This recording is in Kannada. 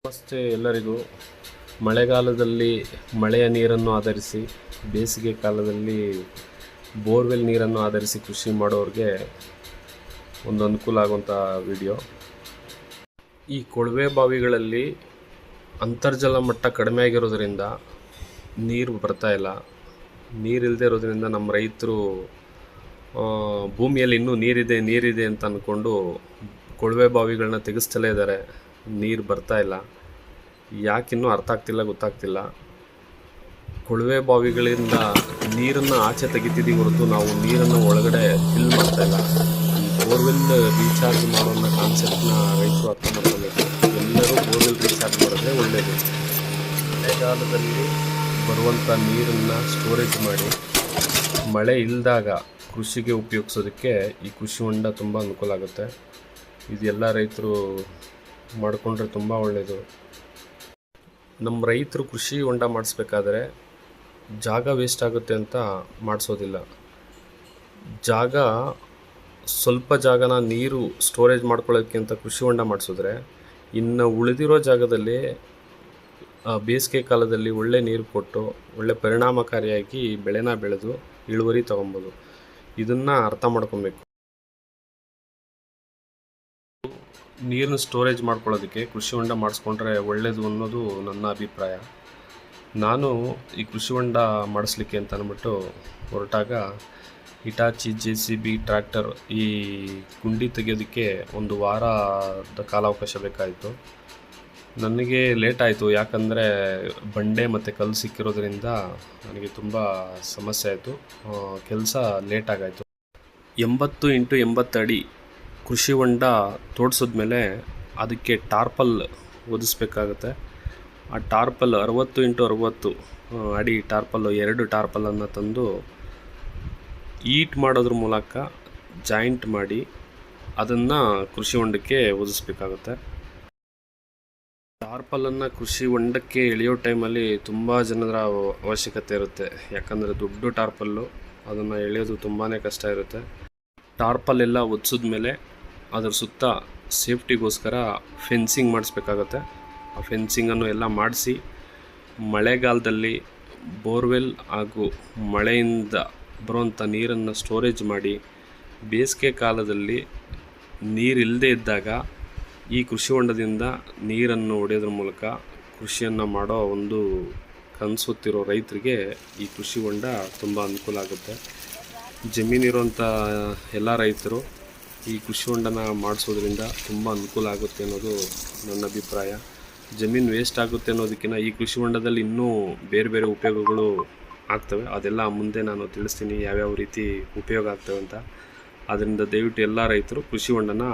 ನಮಸ್ತೆ ಎಲ್ಲರಿಗೂ. ಮಳೆಗಾಲದಲ್ಲಿ ಮಳೆಯ ನೀರನ್ನು ಆಧರಿಸಿ, ಬೇಸಿಗೆ ಕಾಲದಲ್ಲಿ ಬೋರ್ವೆಲ್ ನೀರನ್ನು ಆಧರಿಸಿ ಕೃಷಿ ಮಾಡೋರಿಗೆ ಒಂದು ಅನುಕೂಲ ಆಗುವಂಥ ವಿಡಿಯೋ. ಈ ಕೊಳವೆ ಬಾವಿಗಳಲ್ಲಿ ಅಂತರ್ಜಲ ಮಟ್ಟ ಕಡಿಮೆ ಆಗಿರೋದ್ರಿಂದ ನೀರು ಬರ್ತಾ ಇಲ್ಲ. ನೀರಿಲ್ಲದೆ ಇರೋದ್ರಿಂದ ನಮ್ಮ ರೈತರು ಭೂಮಿಯಲ್ಲಿ ಇನ್ನೂ ನೀರಿದೆ ಅಂತ ಅಂದ್ಕೊಂಡು ಕೊಳವೆ ಬಾವಿಗಳನ್ನ ತೆಗೆಸ್ತಲೇ ಇದ್ದಾರೆ. ನೀರು ಬರ್ತಾ ಇಲ್ಲ. ಯಾಕಿನ್ನೂ ಅರ್ಥ ಗೊತ್ತಾಗ್ತಿಲ್ಲ. ಕೊಳವೆ ಬಾವಿಗಳಿಂದ ನೀರನ್ನು ಆಚೆ ತೆಗಿತಿದ್ದೀವಿ ಹೊರತು ನಾವು ನೀರನ್ನು ಒಳಗಡೆ ಫಿಲ್ ಮಾಡ್ತಾ ಇಲ್ಲ. ಈ ಬೋರ್ವೆಲ್ ರೀಚಾರ್ಜ್ ಮಾಡೋನ್ನ ಕಾನ್ಸೆಪ್ಟ್ನ ರೈತರು ಅರ್ಥ ಮಾಡ್ಕೋಬೇಕು. ಎಲ್ಲರೂ ಬೋರ್ವೆಲ್ ರೀಚಾರ್ಜ್ ಮಾಡಿದ್ರೆ ಒಳ್ಳೆಯದು. ಮಳೆಗಾಲದಲ್ಲಿ ಬರುವಂಥ ನೀರನ್ನು ಸ್ಟೋರೇಜ್ ಮಾಡಿ ಮಳೆ ಇಲ್ಲದಾಗ ಕೃಷಿಗೆ ಉಪಯೋಗಿಸೋದಕ್ಕೆ ಈ ಕೃಷಿ ಹೊಂಡ ತುಂಬ ಅನುಕೂಲ ಆಗುತ್ತೆ. ಇದು ಎಲ್ಲ ರೈತರು ಮಾಡಿಕೊಂಡ್ರೆ ತುಂಬ ಒಳ್ಳೆಯದು. ನಮ್ಮ ರೈತರು ಕೃಷಿ ಹೊಂಡ ಮಾಡಿಸ್ಬೇಕಾದ್ರೆ ಜಾಗ ವೇಸ್ಟ್ ಆಗುತ್ತೆ ಅಂತ ಮಾಡಿಸೋದಿಲ್ಲ. ಸ್ವಲ್ಪ ಜಾಗನ ನೀರು ಸ್ಟೋರೇಜ್ ಮಾಡ್ಕೊಳ್ಳೋಕ್ಕೆ ಅಂತ ಕೃಷಿ ಹೊಂಡ ಮಾಡಿಸಿದ್ರೆ, ಇನ್ನು ಉಳಿದಿರೋ ಜಾಗದಲ್ಲಿ ಬೇಸಿಗೆ ಕಾಲದಲ್ಲಿ ಒಳ್ಳೆ ನೀರು ಕೊಟ್ಟು ಒಳ್ಳೆ ಪರಿಣಾಮಕಾರಿಯಾಗಿ ಬೆಳೆನ ಬೆಳೆದು ಇಳುವರಿ ತೊಗೊಬೋದು. ಇದನ್ನು ಅರ್ಥ ಮಾಡ್ಕೊಬೇಕು. ನೀರನ್ನು ಸ್ಟೋರೇಜ್ ಮಾಡ್ಕೊಳ್ಳೋದಕ್ಕೆ ಕೃಷಿ ಹೊಂಡ ಮಾಡಿಸ್ಕೊಂಡ್ರೆ ಒಳ್ಳೆಯದು ಅನ್ನೋದು ನನ್ನ ಅಭಿಪ್ರಾಯ. ನಾನು ಈ ಕೃಷಿ ಹೊಂಡ ಮಾಡಿಸ್ಲಿಕ್ಕೆ ಅಂತ ಅಂದ್ಬಿಟ್ಟು ಹೊರಟಾಗ ಹಿಟಾಚಿ JCB ಟ್ರ್ಯಾಕ್ಟರ್ ಈ ಗುಂಡಿ ತೆಗೆಯೋದಕ್ಕೆ 1 ವಾರದ ಕಾಲಾವಕಾಶ ಬೇಕಾಯಿತು. ನನಗೆ ಲೇಟ್ ಆಯಿತು, ಯಾಕಂದರೆ ಬಂಡೆ ಮತ್ತು ಕಲ್ಲು ಸಿಕ್ಕಿರೋದ್ರಿಂದ ನನಗೆ ತುಂಬ ಸಮಸ್ಯೆ ಆಯಿತು. ಕೆಲಸ ಲೇಟಾಗಾಯಿತು. 80 × 80 ಅಡಿ ಕೃಷಿ ಹೊಂಡ ತೋಡಿಸಿದ್ಮೇಲೆ ಅದಕ್ಕೆ ಟಾರ್ಪಲ್ ಒದಿಸ್ಬೇಕಾಗತ್ತೆ. ಆ ಟಾರ್ಪಲ್ 60 × 60 ಅಡಿ ಟಾರ್ಪಲ್ಲು, 2 ಟಾರ್ಪಲನ್ನು ತಂದು ಈಟ್ ಮಾಡೋದ್ರ ಮೂಲಕ ಜಾಯಿಂಟ್ ಮಾಡಿ ಅದನ್ನು ಕೃಷಿ ಹೊಂಡಕ್ಕೆ ಒದಿಸ್ಬೇಕಾಗತ್ತೆ. ಟಾರ್ಪಲನ್ನು ಕೃಷಿ ಹೊಂಡಕ್ಕೆ ಎಳೆಯೋ ಟೈಮಲ್ಲಿ ತುಂಬ ಜನರ ಅವಶ್ಯಕತೆ ಇರುತ್ತೆ. ಯಾಕಂದರೆ ದೊಡ್ಡ ಟಾರ್ಪಲ್ಲು, ಅದನ್ನು ಎಳೆಯೋದು ತುಂಬಾ ಕಷ್ಟ ಇರುತ್ತೆ. ಟಾರ್ಪಲ್ ಎಲ್ಲ ಒದಿಸಿದ್ಮೇಲೆ ಅದರ ಸುತ್ತ ಸೇಫ್ಟಿಗೋಸ್ಕರ ಫೆನ್ಸಿಂಗ್ ಮಾಡಿಸ್ಬೇಕಾಗತ್ತೆ. ಆ ಫೆನ್ಸಿಂಗನ್ನು ಎಲ್ಲ ಮಾಡಿಸಿ ಮಳೆಗಾಲದಲ್ಲಿ ಬೋರ್ವೆಲ್ ಹಾಗೂ ಮಳೆಯಿಂದ ಬರುವಂಥ ನೀರನ್ನು ಸ್ಟೋರೇಜ್ ಮಾಡಿ, ಬೇಸಿಗೆ ಕಾಲದಲ್ಲಿ ನೀರಿಲ್ಲದೆ ಇದ್ದಾಗ ಈ ಕೃಷಿ ಹೊಂಡದಿಂದ ನೀರನ್ನು ಹೊಡೆಯೋದ್ರ ಮೂಲಕ ಕೃಷಿಯನ್ನು ಮಾಡೋ ಒಂದು ಕನಸುತ್ತಿರೋ ರೈತರಿಗೆ ಈ ಕೃಷಿ ಹೊಂಡ ತುಂಬ ಅನುಕೂಲ ಆಗುತ್ತೆ. ಜಮೀನಿರುವಂಥ ಎಲ್ಲ ರೈತರು ಈ ಕೃಷಿ ಹೊಂಡನ ಮಾಡಿಸೋದ್ರಿಂದ ತುಂಬ ಅನುಕೂಲ ಆಗುತ್ತೆ ಅನ್ನೋದು ನನ್ನ ಅಭಿಪ್ರಾಯ. ಜಮೀನು ವೇಸ್ಟ್ ಆಗುತ್ತೆ ಅನ್ನೋದಕ್ಕಿಂತ ಈ ಕೃಷಿ ಹೊಂಡದಲ್ಲಿ ಇನ್ನೂ ಬೇರೆ ಉಪಯೋಗಗಳು ಆಗ್ತವೆ. ಅದೆಲ್ಲ ಮುಂದೆ ನಾನು ತಿಳಿಸ್ತೀನಿ ಯಾವ್ಯಾವ ರೀತಿ ಉಪಯೋಗ ಆಗ್ತವೆ ಅಂತ. ಅದರಿಂದ ದಯವಿಟ್ಟು ಎಲ್ಲ ರೈತರು ಕೃಷಿ ಹೊಂಡನ